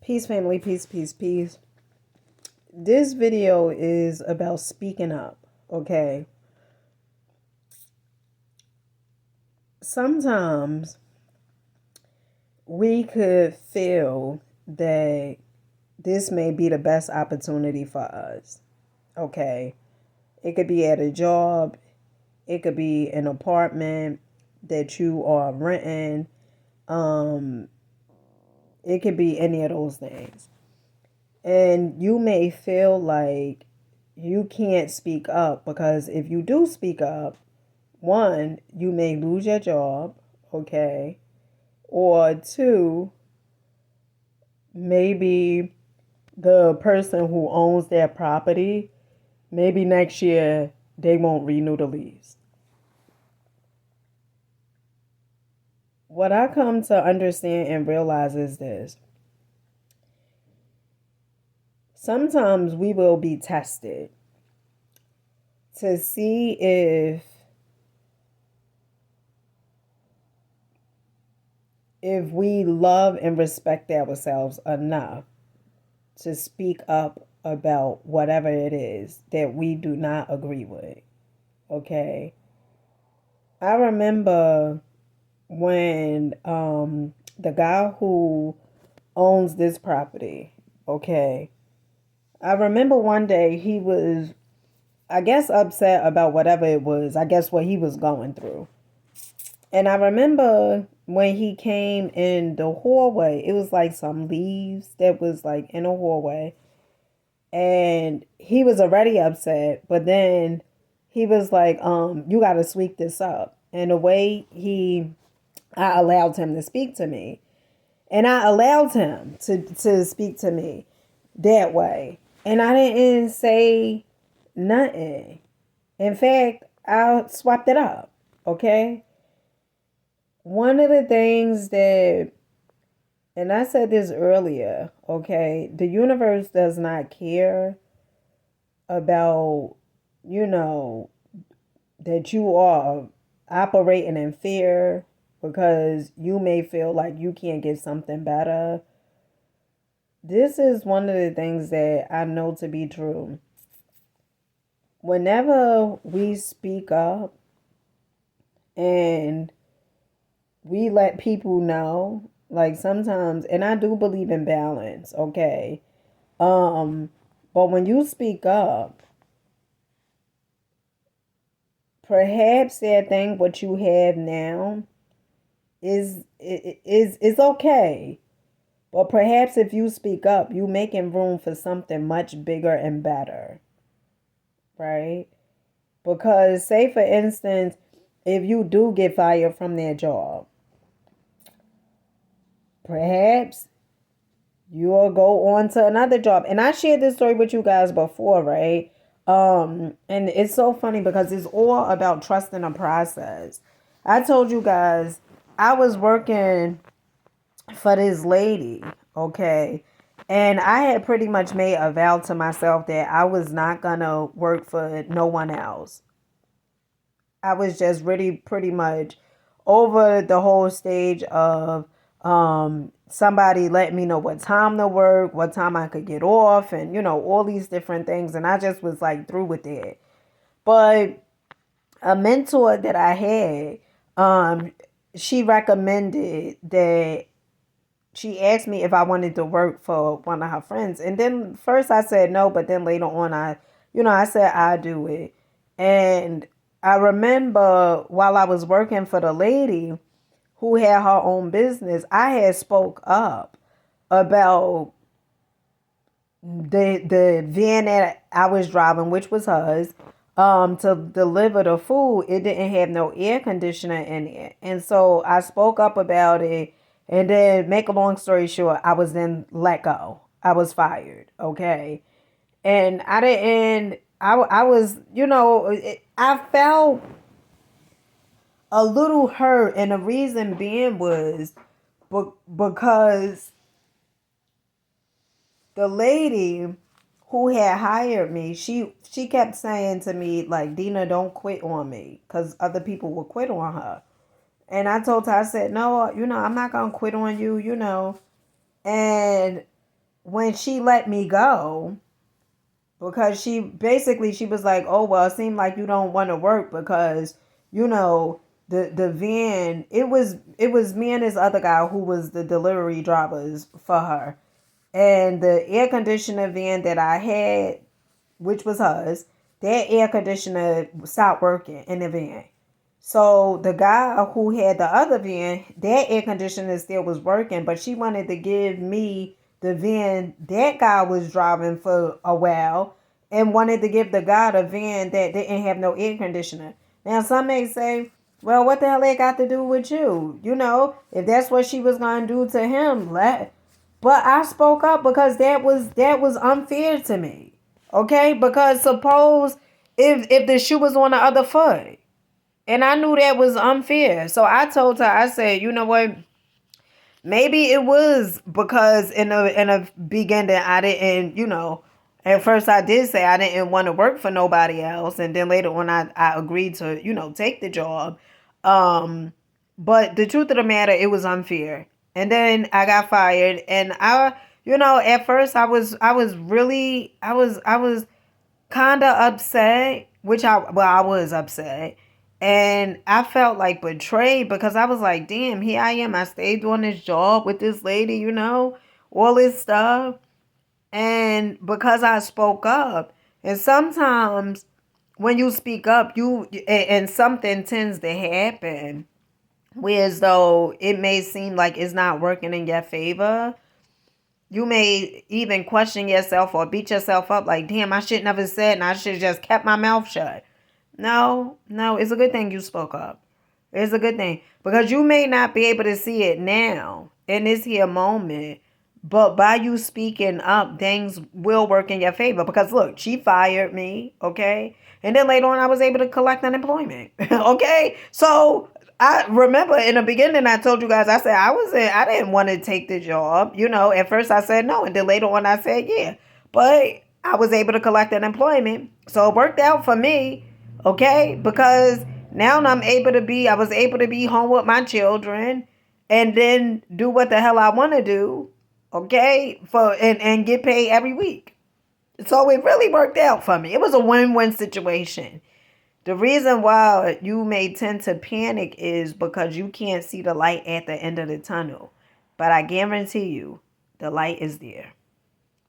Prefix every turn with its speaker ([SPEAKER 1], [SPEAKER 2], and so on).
[SPEAKER 1] Peace, family. Peace, peace, peace. This video is about speaking up, okay? Sometimes we could feel that this may be the best opportunity for us, okay? It could be at a job, it could be an apartment that you are renting, it could be any of those things. And you may feel like you can't speak up because if you do speak up, one, you may lose your job, okay? Or two, maybe the person who owns that property, maybe next year they won't renew the lease. What I come to understand and realize is this. Sometimes we will be tested to see if we love and respect ourselves enough to speak up about whatever it is that we do not agree with. Okay. I remember when the guy who owns this property, okay. I remember one day he was, I guess, upset about whatever it was, I guess what he was going through. And I remember when he came in the hallway, it was like some leaves that was like in a hallway. And he was already upset, but then he was like, you gotta sweep this up. And the way I allowed him to speak to me. And I allowed him to speak to me that way. And I didn't say nothing. In fact, I swapped it up. Okay. One of the things that, and I said this earlier, okay, the universe does not care about, that you are operating in fear because you may feel like you can't get something better. This is one of the things that I know to be true. Whenever we speak up and we let people know, like sometimes, and I do believe in balance, okay? But when you speak up, perhaps that thing what you have now is okay. But perhaps if you speak up, you making room for something much bigger and better. Right? Because say for instance, if you do get fired from that job, perhaps you'll go on to another job. And I shared this story with you guys before, right? And it's so funny because it's all about trusting the process. I told you guys I was working for this lady, okay? And I had pretty much made a vow to myself that I was not gonna work for no one else. I was just really pretty much over the whole stage of somebody let me know what time to work, what time I could get off, and all these different things. And I just was like through with it. But a mentor that I had, she recommended that she asked me if I wanted to work for one of her friends. And then first I said no, but then later on I said I do it. And I remember while I was working for the lady who had her own business, I had spoke up about the van that I was driving, which was hers, to deliver the food. It didn't have no air conditioner in it. And so I spoke up about it. And then, make a long story short, I was then let go. I was fired. Okay. And I didn't, I was, I felt a little hurt. And the reason being was because the lady who had hired me, she kept saying to me, like, Dina, don't quit on me, because other people will quit on her. And I told her, I said, no, I'm not going to quit on you, And when she let me go, because she was like, oh, well, it seemed like you don't want to work because, you know, the van, it was me and this other guy who was the delivery drivers for her. And the air conditioner van that I had, which was hers, that air conditioner stopped working in the van. So the guy who had the other van, that air conditioner still was working, but she wanted to give me the van that guy was driving for a while, and wanted to give the guy the van that didn't have no air conditioner. Now some may say, well, what the hell that got to do with you? You know, if that's what she was gonna do to him, let. But I spoke up because that was unfair to me. Okay? Because suppose if the shoe was on the other foot. And I knew that was unfair. So I told her, I said, you know what? Maybe it was because in a beginning I didn't, at first I did say I didn't want to work for nobody else. And then later on I agreed to, take the job. But the truth of the matter, it was unfair. And then I got fired. And at first I was kind of upset, I was upset. And I felt like betrayed because I was like, damn, here I am. I stayed doing this job with this lady, all this stuff. And because I spoke up, and sometimes when you speak up, and something tends to happen, whereas though it may seem like it's not working in your favor, you may even question yourself or beat yourself up like, damn, I should never said and I should have just kept my mouth shut. No, it's a good thing you spoke up. It's a good thing. Because you may not be able to see it now in this here moment, but by you speaking up, things will work in your favor. Because look, she fired me, okay? And then later on, I was able to collect unemployment, okay? So I remember in the beginning, I told you guys, I said I didn't want to take the job. At first I said no, and then later on I said yeah. But I was able to collect unemployment, so it worked out for me, okay? Because now I was able to be home with my children, and then do what the hell I want to do, okay? And get paid every week. So it really worked out for me. It was a win-win situation. The reason why you may tend to panic is because you can't see the light at the end of the tunnel. But I guarantee you, the light is there.